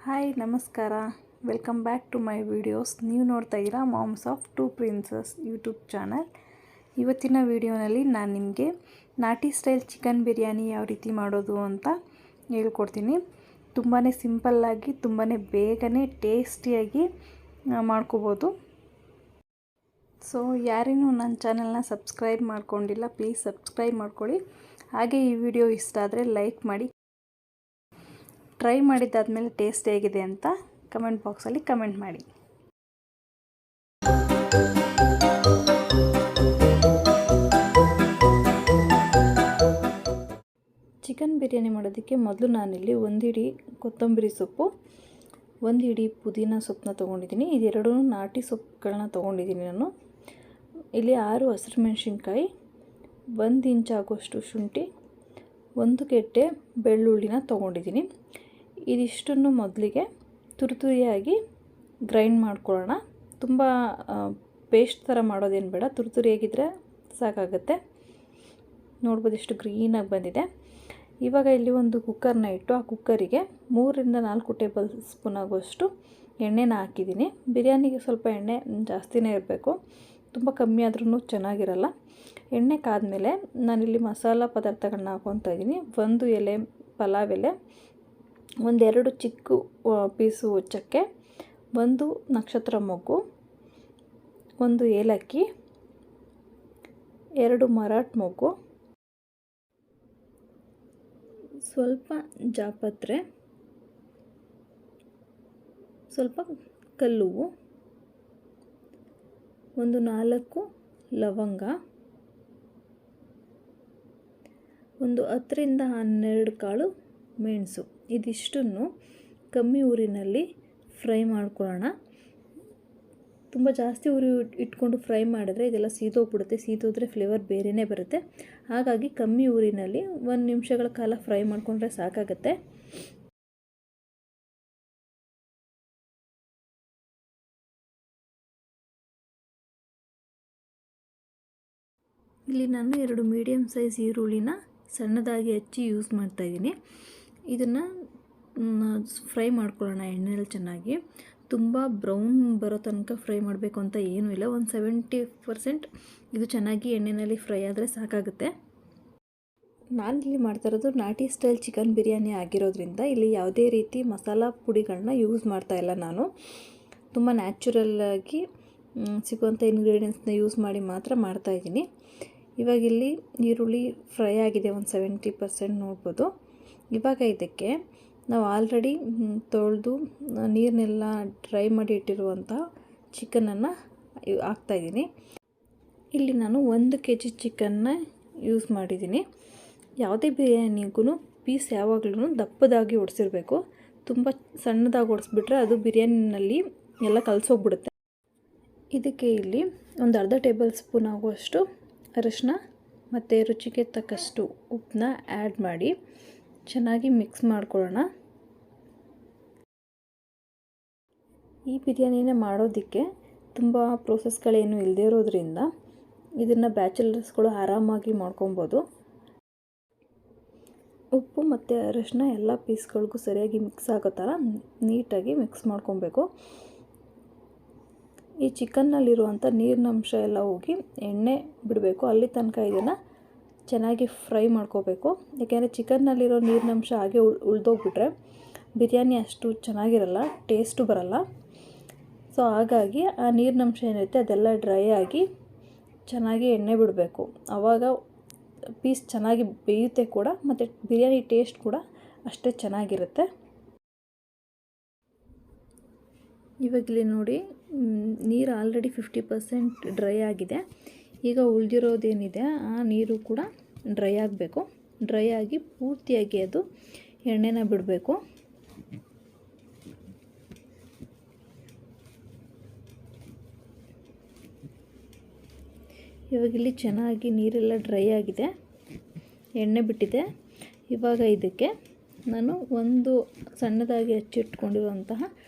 Hi ನಮಸ್ಕಾರ, welcome back to my videos. ನೀವು ನೋಡ್ತಾ ಇದ್ದೀರಾ moms of two princess YouTube channel. ಇವತ್ತಿನ ವಿಡಿಯೋನಲ್ಲಿ ನಾನು ನಿಮಗೆ ನಾಟಿ ಸ್ಟೈಲ್ ಚಿಕನ್ ಬಿರಿಯಾನಿ ಯಾವ ರೀತಿ ಮಾಡೋದು ಅಂತ ಹೇಳ್ಕೊಡ್ತೀನಿ. ತುಂಬಾ ಸಿಂಪಲ್ಲಾಗಿ ತುಂಬಾ ಬೇಗನೆ ಟೇಸ್ಟಿಯಾಗಿ ಮಾಡ್ಕೋಬೋದು. ಸೊ ಯಾರೇನೂ ನನ್ನ ಚಾನಲ್ನ ಸಬ್ಸ್ಕ್ರೈಬ್ ಮಾಡ್ಕೊಂಡಿಲ್ಲ, ಪ್ಲೀಸ್ ಸಬ್ಸ್ಕ್ರೈಬ್ ಮಾಡ್ಕೊಳ್ಳಿ. ಹಾಗೆ ಈ ವಿಡಿಯೋ ಇಷ್ಟ ಆದರೆ ಲೈಕ್ ಮಾಡಿ. ಟ್ರೈ ಮಾಡಿದ್ದಾದಮೇಲೆ ಟೇಸ್ಟ್ ಹೇಗಿದೆ ಅಂತ ಕಮೆಂಟ್ ಬಾಕ್ಸಲ್ಲಿ ಕಮೆಂಟ್ ಮಾಡಿ. ಚಿಕನ್ ಬಿರಿಯಾನಿ ಮಾಡೋದಕ್ಕೆ ಮೊದಲು ನಾನಿಲ್ಲಿ ಒಂದು ಹಿಡಿ ಕೊತ್ತಂಬರಿ ಸೊಪ್ಪು, ಒಂದು ಹಿಡಿ ಪುದೀನ ಸೊಪ್ಪನ್ನ ತೊಗೊಂಡಿದ್ದೀನಿ. ಇದೆರಡೂ ನಾಟಿ ಸೊಪ್ಪುಗಳನ್ನ ತೊಗೊಂಡಿದ್ದೀನಿ ನಾನು. ಇಲ್ಲಿ 6 ಹಸಿರು ಮೆಣಸಿನ್ಕಾಯಿ, 1 ಇಂಚ್ ಆಗೋಷ್ಟು ಶುಂಠಿ, 1 ಗೆಡ್ಡೆ ಬೆಳ್ಳುಳ್ಳಿನ ತೊಗೊಂಡಿದ್ದೀನಿ. ಇದಿಷ್ಟನ್ನು ಮೊದಲಿಗೆ ತುರಿಯಾಗಿ ಗ್ರೈಂಡ್ ಮಾಡ್ಕೊಳ್ಳೋಣ. ತುಂಬ ಪೇಸ್ಟ್ ಥರ ಮಾಡೋದೇನು ಬೇಡ, ತುರಿಯಾಗಿದ್ದರೆ ಸಾಕಾಗುತ್ತೆ. ನೋಡ್ಬೋದು ಎಷ್ಟು ಗ್ರೀನಾಗಿ ಬಂದಿದೆ. ಇವಾಗ ಇಲ್ಲಿ ಒಂದು ಕುಕ್ಕರ್ನ ಇಟ್ಟು ಆ ಕುಕ್ಕರಿಗೆ 3 ರಿಂದ 4 ಟೇಬಲ್ ಸ್ಪೂನ್ ಆಗೋಷ್ಟು ಎಣ್ಣೆನ ಹಾಕಿದ್ದೀನಿ. ಬಿರಿಯಾನಿಗೆ ಸ್ವಲ್ಪ ಎಣ್ಣೆ ಜಾಸ್ತಿನೇ ಇರಬೇಕು, ತುಂಬ ಕಮ್ಮಿ ಆದ್ರೂ ಚೆನ್ನಾಗಿರಲ್ಲ. ಎಣ್ಣೆ ಕಾದ್ಮೇಲೆ ನಾನಿಲ್ಲಿ ಮಸಾಲ ಪದಾರ್ಥಗಳನ್ನ ಹಾಕ್ಕೊತಾ ಇದ್ದೀನಿ. 1 ಎಲೆ ಪಲಾವ್ ಎಲೆ, 1-2 ಚಿಕ್ಕ ಪೀಸು ಚಕ್ಕೆ, 1 ನಕ್ಷತ್ರ ಮೊಗ್ಗು, 1 ಏಲಕ್ಕಿ, 2 ಮರಾಠ ಮೊಗ್ಗು, ಸ್ವಲ್ಪ ಜಾಪತ್ರೆ, ಸ್ವಲ್ಪ ಕಲ್ಲುವು, 4 ಲವಂಗ, 10 ರಿಂದ 12 ಕಾಳು ಮೆಣಸು. ಇದಿಷ್ಟನ್ನು ಕಮ್ಮಿ ಊರಿನಲ್ಲಿ ಫ್ರೈ ಮಾಡ್ಕೊಳ್ಳೋಣ. ತುಂಬ ಜಾಸ್ತಿ ಉರಿ ಇಟ್ಕೊಂಡು ಫ್ರೈ ಮಾಡಿದ್ರೆ ಇದೆಲ್ಲ ಸೀದೋಗ್ಬಿಡುತ್ತೆ. ಸೀದೋದ್ರೆ ಫ್ಲೇವರ್ ಬೇರೆಯೇ ಬರುತ್ತೆ. ಹಾಗಾಗಿ ಕಮ್ಮಿ ಊರಿನಲ್ಲಿ 1 ನಿಮಿಷಗಳ ಕಾಲ ಫ್ರೈ ಮಾಡಿಕೊಂಡ್ರೆ ಸಾಕಾಗುತ್ತೆ. ಇಲ್ಲಿ ನಾನು 2 ಮೀಡಿಯಮ್ ಸೈಜ್ ಈರುಳ್ಳಿನ ಸಣ್ಣದಾಗಿ ಹಚ್ಚಿ ಯೂಸ್ ಮಾಡ್ತಾಯಿದ್ದೀನಿ. ಇದನ್ನು ಫ್ರೈ ಮಾಡ್ಕೊಳ್ಳೋಣ ಎಣ್ಣೆಯಲ್ಲಿ ಚೆನ್ನಾಗಿ. ತುಂಬ ಬ್ರೌನ್ ಬರೋ ತನಕ ಫ್ರೈ ಮಾಡಬೇಕು ಅಂತ ಏನೂ ಇಲ್ಲ. 70% ಇದು ಚೆನ್ನಾಗಿ ಎಣ್ಣೆಯಲ್ಲಿ ಫ್ರೈ ಆದರೆ ಸಾಕಾಗುತ್ತೆ. ನಾನಿಲ್ಲಿ ಮಾಡ್ತಾ ಇರೋದು ನಾಟಿ ಸ್ಟೈಲ್ ಚಿಕನ್ ಬಿರಿಯಾನಿ ಆಗಿರೋದ್ರಿಂದ ಇಲ್ಲಿ ಯಾವುದೇ ರೀತಿ ಮಸಾಲ ಪುಡಿಗಳನ್ನ ಯೂಸ್ ಮಾಡ್ತಾಯಿಲ್ಲ. ನಾನು ತುಂಬ ನ್ಯಾಚುರಲ್ಲಾಗಿ ಸಿಗುವಂಥ ಇಂಗ್ರೀಡಿಯೆಂಟ್ಸ್ನ ಯೂಸ್ ಮಾಡಿ ಮಾತ್ರ ಮಾಡ್ತಾಯಿದ್ದೀನಿ. ಇವಾಗ ಇಲ್ಲಿ ಈರುಳ್ಳಿ ಫ್ರೈ ಆಗಿದೆ, 70% ನೋಡ್ಬೋದು. ಇವಾಗ ಇದಕ್ಕೆ ನಾವು ಆಲ್ರೆಡಿ ತೊಳೆದು ನೀರನ್ನೆಲ್ಲ ಡ್ರೈ ಮಾಡಿ ಇಟ್ಟಿರುವಂಥ ಚಿಕನನ್ನು ಹಾಕ್ತಾಯಿದ್ದೀನಿ. ಇಲ್ಲಿ ನಾನು 1 kg ಚಿಕನ್ನ ಯೂಸ್ ಮಾಡಿದ್ದೀನಿ. ಯಾವುದೇ ಬಿರಿಯಾನಿಗೂ ಪೀಸ್ ಯಾವಾಗಲೂ ದಪ್ಪದಾಗಿ ಒಡಿಸಿರಬೇಕು. ತುಂಬ ಸಣ್ಣದಾಗಿ ಒಡಿಸ್ಬಿಟ್ರೆ ಅದು ಬಿರಿಯಾನಿನಲ್ಲಿ ಎಲ್ಲ ಕಲಸೋಗ್ಬಿಡುತ್ತೆ. ಇದಕ್ಕೆ ಇಲ್ಲಿ ಒಂದು ಅರ್ಧ ಟೇಬಲ್ ಸ್ಪೂನ್ ಆಗುವಷ್ಟು ಅರಿಶಿನ ಮತ್ತು ರುಚಿಗೆ ತಕ್ಕಷ್ಟು ಉಪ್ಪನ್ನ ಆ್ಯಡ್ ಮಾಡಿ ಚೆನ್ನಾಗಿ ಮಿಕ್ಸ್ ಮಾಡ್ಕೊಳ್ಳೋಣ. ಈ ಬಿರಿಯಾನಿನ ಮಾಡೋದಕ್ಕೆ ತುಂಬ ಪ್ರೋಸೆಸ್ಗಳೇನು ಇಲ್ಲದೇ ಇರೋದ್ರಿಂದ ಇದನ್ನು ಬ್ಯಾಚಲರ್ಸ್ಗಳು ಆರಾಮಾಗಿ ಮಾಡ್ಕೊಬೋದು. ಉಪ್ಪು ಮತ್ತು ಅರಿಶಿನ ಎಲ್ಲ ಪೀಸ್ಗಳಿಗೂ ಸರಿಯಾಗಿ ಮಿಕ್ಸ್ ಆಗೋ ಥರ ನೀಟಾಗಿ ಮಿಕ್ಸ್ ಮಾಡ್ಕೊಬೇಕು. ಈ ಚಿಕನ್ನಲ್ಲಿರುವಂಥ ನೀರಿನಂಶ ಎಲ್ಲ ಹೋಗಿ ಎಣ್ಣೆ ಬಿಡಬೇಕು. ಅಲ್ಲಿ ತನಕ ಇದನ್ನು ಚೆನ್ನಾಗಿ ಫ್ರೈ ಮಾಡ್ಕೋಬೇಕು. ಯಾಕೆಂದರೆ ಚಿಕನ್ನಲ್ಲಿರೋ ನೀರಿನಂಶ ಹಾಗೆ ಉಳಿದೋಗ್ಬಿಟ್ರೆ ಬಿರಿಯಾನಿ ಅಷ್ಟು ಚೆನ್ನಾಗಿರಲ್ಲ, ಟೇಸ್ಟು ಬರಲ್ಲ. ಸೊ ಹಾಗಾಗಿ ಆ ನೀರಿನಂಶ ಏನಿರುತ್ತೆ ಅದೆಲ್ಲ ಡ್ರೈ ಆಗಿ ಚೆನ್ನಾಗಿ ಎಣ್ಣೆ ಬಿಡಬೇಕು. ಆವಾಗ ಪೀಸ್ ಚೆನ್ನಾಗಿ ಬೇಯುತ್ತೆ ಕೂಡ, ಮತ್ತು ಬಿರಿಯಾನಿ ಟೇಸ್ಟ್ ಕೂಡ ಅಷ್ಟೇ ಚೆನ್ನಾಗಿರುತ್ತೆ. ಇವಾಗಲೇ ನೋಡಿ, ನೀರು ಆಲ್ರೆಡಿ 50% ಡ್ರೈ ಆಗಿದೆ. ಈಗ ಉಳಿದಿರೋದೇನಿದೆ ಆ ನೀರು ಕೂಡ ಡ್ರೈ ಆಗಬೇಕು. ಡ್ರೈ ಆಗಿ ಪೂರ್ತಿಯಾಗಿ ಅದು ಎಣ್ಣೆನ ಬಿಡಬೇಕು. ಇವಾಗಿಲ್ಲಿ ಚೆನ್ನಾಗಿ ನೀರೆಲ್ಲ ಡ್ರೈ ಆಗಿದೆ, ಎಣ್ಣೆ ಬಿಟ್ಟಿದೆ. ಇವಾಗ ಇದಕ್ಕೆ ನಾನು ಒಂದು ಸಣ್ಣದಾಗಿ ಹಚ್ಚಿಟ್ಕೊಂಡಿರುವಂತಹ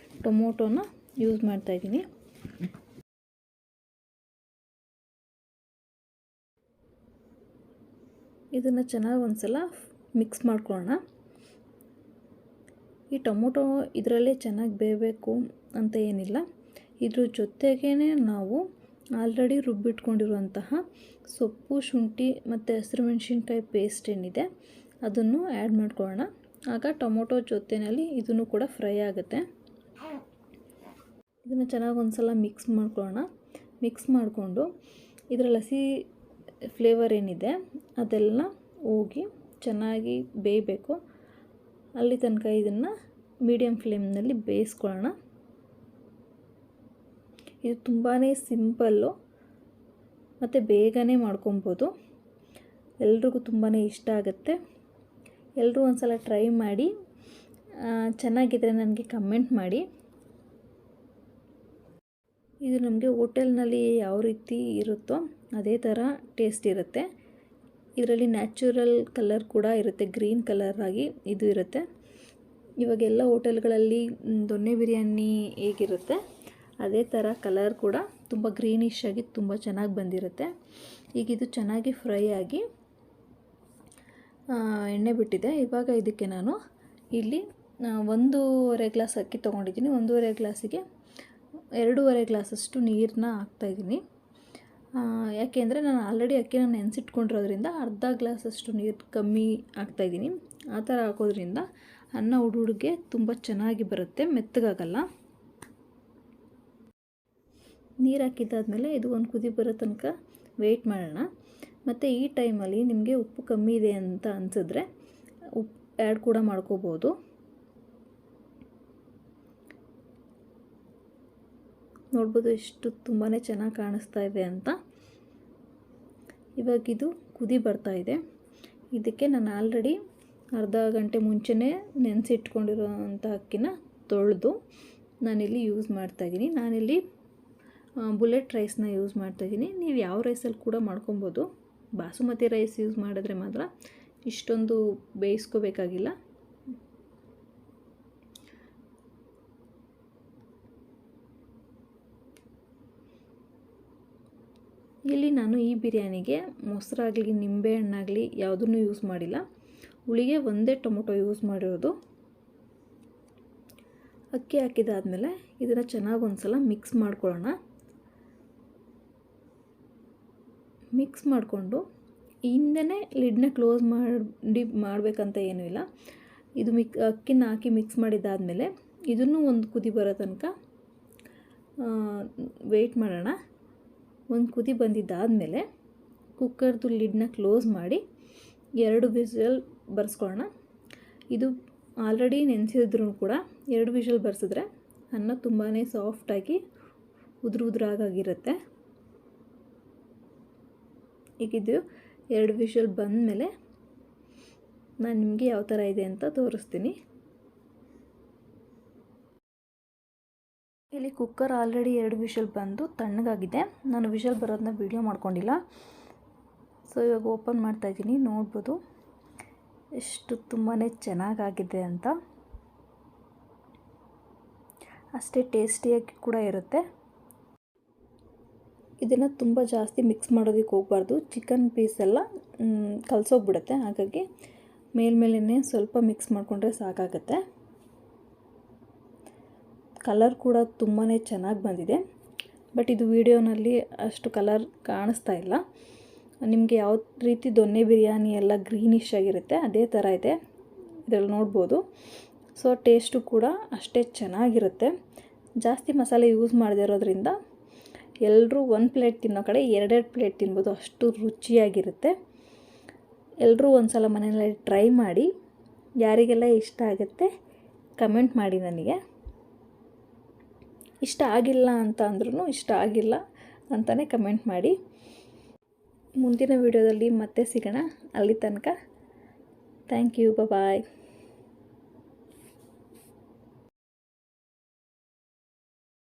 ಟೊಮೊಟೊನ ಯೂಸ್ ಮಾಡ್ತಾಯಿದ್ದೀನಿ. ಇದನ್ನು ಚೆನ್ನಾಗಿ ಒಂದು ಸಲ ಮಿಕ್ಸ್ ಮಾಡ್ಕೊಳ್ಳೋಣ. ಈ ಟೊಮೊಟೊ ಇದರಲ್ಲೇ ಚೆನ್ನಾಗಿ ಬೇಯಬೇಕು ಅಂತ ಏನಿಲ್ಲ. ಇದ್ರ ಜೊತೆಗೇ ನಾವು ಆಲ್ರೆಡಿ ರುಬ್ಬಿಟ್ಕೊಂಡಿರುವಂತಹ ಸೊಪ್ಪು, ಶುಂಠಿ ಮತ್ತು ಹಸಿರು ಮೆಣಸಿನ್ಕಾಯಿ ಪೇಸ್ಟ್ ಏನಿದೆ ಅದನ್ನು ಆ್ಯಡ್ ಮಾಡ್ಕೊಳ್ಳೋಣ. ಆಗ ಟೊಮೊಟೊ ಜೊತೆಯಲ್ಲಿ ಇದನ್ನು ಕೂಡ ಫ್ರೈ ಆಗುತ್ತೆ. ಇದನ್ನು ಚೆನ್ನಾಗಿ ಒಂದು ಸಲ ಮಿಕ್ಸ್ ಮಾಡ್ಕೊಳ್ಳೋಣ. ಮಿಕ್ಸ್ ಮಾಡಿಕೊಂಡು ಇದರಲ್ಲಿ ಹಸಿ ಫ್ಲೇವರ್ ಏನಿದೆ ಅದೆಲ್ಲ ಹೋಗಿ ಚೆನ್ನಾಗಿ ಬೇಯಬೇಕು. ಅಲ್ಲಿ ತನಕ ಇದನ್ನು ಮೀಡಿಯಮ್ ಫ್ಲೇಮ್ನಲ್ಲಿ ಬೇಯಿಸ್ಕೊಳ್ಳೋಣ. ಇದು ತುಂಬಾ ಸಿಂಪಲ್ಲು ಮತ್ತು ಬೇಗನೆ ಮಾಡ್ಕೊಬೋದು. ಎಲ್ರಿಗೂ ತುಂಬಾ ಇಷ್ಟ ಆಗುತ್ತೆ. ಎಲ್ಲರೂ ಒಂದು ಸಲ ಟ್ರೈ ಮಾಡಿ, ಚೆನ್ನಾಗಿದ್ದರೆ ನನಗೆ ಕಮೆಂಟ್ ಮಾಡಿ. ಇದು ನಮಗೆ ಹೋಟೆಲ್ನಲ್ಲಿ ಯಾವ ರೀತಿ ಇರುತ್ತೋ ಅದೇ ಥರ ಟೇಸ್ಟ್ ಇರುತ್ತೆ. ಇದರಲ್ಲಿ ನ್ಯಾಚುರಲ್ ಕಲರ್ ಕೂಡ ಇರುತ್ತೆ, ಗ್ರೀನ್ ಕಲರ್ ಆಗಿ ಇದು ಇರುತ್ತೆ. ಇವಾಗೆಲ್ಲ ಹೋಟೆಲ್ಗಳಲ್ಲಿ ದೊನ್ನೆ ಬಿರಿಯಾನಿ ಹೇಗಿರುತ್ತೆ ಅದೇ ಥರ ಕಲರ್ ಕೂಡ ತುಂಬ ಗ್ರೀನಿಶ್ ಆಗಿ ತುಂಬ ಚೆನ್ನಾಗಿ ಬಂದಿರುತ್ತೆ. ಈಗ ಇದು ಚೆನ್ನಾಗಿ ಫ್ರೈ ಆಗಿ ಎಣ್ಣೆ ಬಿಟ್ಟಿದೆ. ಇವಾಗ ಇದಕ್ಕೆ ನಾನು ಇಲ್ಲಿ 1.5 ಗ್ಲಾಸ್ ಅಕ್ಕಿ ತೊಗೊಂಡಿದ್ದೀನಿ. 1.5 ಗ್ಲಾಸಿಗೆ 2.5 ಗ್ಲಾಸಷ್ಟು ನೀರನ್ನ ಹಾಕ್ತಾಯಿದ್ದೀನಿ. ಯಾಕೆಂದರೆ ನಾನು ಆಲ್ರೆಡಿ ಅಕ್ಕಿನ ನೆನೆಸಿಟ್ಕೊಂಡಿರೋದ್ರಿಂದ ಅರ್ಧ ಗ್ಲಾಸಷ್ಟು ನೀರು ಕಮ್ಮಿ ಹಾಕ್ತಾಯಿದ್ದೀನಿ. ಆ ಥರ ಹಾಕೋದ್ರಿಂದ ಅನ್ನ ಹುಡುಗೆ ತುಂಬ ಚೆನ್ನಾಗಿ ಬರುತ್ತೆ, ಮೆತ್ತಗಾಗಲ್ಲ. ನೀರು ಹಾಕಿದ್ದಾದಮೇಲೆ ಇದು ಒಂದು ಕುದಿ ಬರೋ ತನಕ ವೆಯ್ಟ್ ಮಾಡೋಣ. ಮತ್ತು ಈ ಟೈಮಲ್ಲಿ ನಿಮಗೆ ಉಪ್ಪು ಕಮ್ಮಿ ಇದೆ ಅಂತ ಅನಿಸಿದ್ರೆ ಉಪ್ಪು ಆ್ಯಡ್ ಕೂಡ ಮಾಡ್ಕೋಬೋದು. ನೋಡ್ಬೋದು ಎಷ್ಟು ತುಂಬಾ ಚೆನ್ನಾಗಿ ಕಾಣಿಸ್ತಾ ಇದೆ ಅಂತ. ಇವಾಗಿದು ಕುದಿ ಬರ್ತಾ ಇದೆ. ಇದಕ್ಕೆ ನಾನು ಆಲ್ರೆಡಿ ಅರ್ಧ ಗಂಟೆ ಮುಂಚೆನೇ ನೆನೆಸಿಟ್ಕೊಂಡಿರೋಂಥ ಅಕ್ಕಿನ ತೊಳೆದು ನಾನಿಲ್ಲಿ ಯೂಸ್ ಮಾಡ್ತಾಯಿದ್ದೀನಿ. ನಾನಿಲ್ಲಿ ಬುಲೆಟ್ ರೈಸ್ನ ಯೂಸ್ ಮಾಡ್ತಾಯಿದ್ದೀನಿ. ನೀವು ಯಾವ ರೈಸಲ್ಲಿ ಕೂಡ ಮಾಡ್ಕೊಬೋದು. ಬಾಸುಮತಿ ರೈಸ್ ಯೂಸ್ ಮಾಡಿದ್ರೆ ಮಾತ್ರ ಇಷ್ಟೊಂದು ಬೇಯಿಸ್ಕೋಬೇಕಾಗಿಲ್ಲ. ಇಲ್ಲಿ ನಾನು ಈ ಬಿರಿಯಾನಿಗೆ ಮೊಸರಾಗಲಿ ನಿಂಬೆ ಹಣ್ಣಾಗಲಿ ಯಾವುದನ್ನು ಯೂಸ್ ಮಾಡಿಲ್ಲ. ಹುಳಿಗೆ ಒಂದೇ ಟೊಮೊಟೊ ಯೂಸ್ ಮಾಡಿರೋದು. ಅಕ್ಕಿ ಹಾಕಿದಾದಮೇಲೆ ಇದನ್ನು ಚೆನ್ನಾಗಿ ಒಂದು ಸಲ ಮಿಕ್ಸ್ ಮಾಡ್ಕೊಳ್ಳೋಣ. ಮಿಕ್ಸ್ ಮಾಡಿಕೊಂಡು ಹಿಂದೆನೇ ಲಿಡ್ನ ಕ್ಲೋಸ್ ಮಾಡಬೇಕಂತ ಏನೂ ಇಲ್ಲ. ಇದು ಅಕ್ಕಿನ ಹಾಕಿ ಮಿಕ್ಸ್ ಮಾಡಿದ್ದಾದಮೇಲೆ ಇದನ್ನು ಒಂದು ಕುದಿ ಬರೋ ತನಕ ವೆಯ್ಟ್ ಮಾಡೋಣ. ಒಂದು ಕುದಿ ಬಂದಿದ್ದಾದಮೇಲೆ ಕುಕ್ಕರ್ದು ಲಿಡ್ನ ಕ್ಲೋಸ್ ಮಾಡಿ 2 ವಿಷಲ್ ಬರ್ಸ್ಕೊಳ್ಳೋಣ. ಇದು ಆಲ್ರೆಡಿ ನೆನೆಸಿದ್ರು ಕೂಡ 2 ವಿಷಲ್ ಬರ್ಸಿದ್ರೆ ಅನ್ನ ತುಂಬಾ ಸಾಫ್ಟಾಗಿ ಉದುರಾಗಿರುತ್ತೆ. ಈಗ ಇದು 2 ವಿಷಲ್ ಬಂದಮೇಲೆ ನಾನು ನಿಮಗೆ ಯಾವ ಥರ ಇದೆ ಅಂತ ತೋರಿಸ್ತೀನಿ. ಇಲ್ಲಿ ಕುಕ್ಕರ್ ಆಲ್ರೆಡಿ 2 ವಿಷಲ್ ಬಂದು ತಣ್ಣಗಾಗಿದೆ. ನಾನು ವಿಷಲ್ ಬರೋದನ್ನ ವಿಡಿಯೋ ಮಾಡ್ಕೊಂಡಿಲ್ಲ. ಸೊ ಇವಾಗ ಓಪನ್ ಮಾಡ್ತಾಯಿದ್ದೀನಿ. ನೋಡ್ಬೋದು ಎಷ್ಟು ತುಂಬಾ ಚೆನ್ನಾಗಾಗಿದೆ ಅಂತ. ಅಷ್ಟೇ ಟೇಸ್ಟಿಯಾಗಿ ಕೂಡ ಇರುತ್ತೆ. ಇದನ್ನು ತುಂಬ ಜಾಸ್ತಿ ಮಿಕ್ಸ್ ಮಾಡೋದಕ್ಕೆ ಹೋಗಬಾರ್ದು. ಚಿಕನ್ ಪೀಸೆಲ್ಲ ಕಲಸೋಗ್ಬಿಡುತ್ತೆ. ಹಾಗಾಗಿ ಮೇಲ್ಮೇಲೆ ಸ್ವಲ್ಪ ಮಿಕ್ಸ್ ಮಾಡಿಕೊಂಡ್ರೆ ಸಾಕಾಗುತ್ತೆ. ಕಲರ್ ಕೂಡ ತುಂಬಾ ಚೆನ್ನಾಗಿ ಬಂದಿದೆ. ಬಟ್ ಇದು ವಿಡಿಯೋನಲ್ಲಿ ಅಷ್ಟು ಕಲರ್ ಕಾಣಿಸ್ತಾ ಇಲ್ಲ. ನಿಮಗೆ ಯಾವ ರೀತಿ ದೊನ್ನೆ ಬಿರಿಯಾನಿ ಎಲ್ಲ ಗ್ರೀನಿಶ್ ಆಗಿರುತ್ತೆ ಅದೇ ಥರ ಇದೆ ಇದರಲ್ಲಿ ನೋಡ್ಬೋದು. ಸೊ ಟೇಸ್ಟು ಕೂಡ ಅಷ್ಟೇ ಚೆನ್ನಾಗಿರುತ್ತೆ. ಜಾಸ್ತಿ ಮಸಾಲೆ ಯೂಸ್ ಮಾಡದೇ ಇರೋದ್ರಿಂದ ಎಲ್ಲರೂ 1 ಪ್ಲೇಟ್ ತಿನ್ನೋ ಕಡೆ 2 ಪ್ಲೇಟ್ ತಿನ್ಬೋದು, ಅಷ್ಟು ರುಚಿಯಾಗಿರುತ್ತೆ. ಎಲ್ಲರೂ ಒಂದು ಸಲ ಮನೆಯಲ್ಲಿ ಟ್ರೈ ಮಾಡಿ. ಯಾರಿಗೆಲ್ಲ ಇಷ್ಟ ಆಗುತ್ತೆ ಕಮೆಂಟ್ ಮಾಡಿ ನನಗೆ. ಇಷ್ಟ ಆಗಿಲ್ಲ ಅಂತ ಅಂದ್ರೂ ಇಷ್ಟ ಆಗಿಲ್ಲ ಅಂತಲೇ ಕಮೆಂಟ್ ಮಾಡಿ. ಮುಂದಿನ ವಿಡಿಯೋದಲ್ಲಿ ಮತ್ತೆ ಸಿಗೋಣ. ಅಲ್ಲಿ ತನಕ ಥ್ಯಾಂಕ್ ಯು, ಬಾಯ್.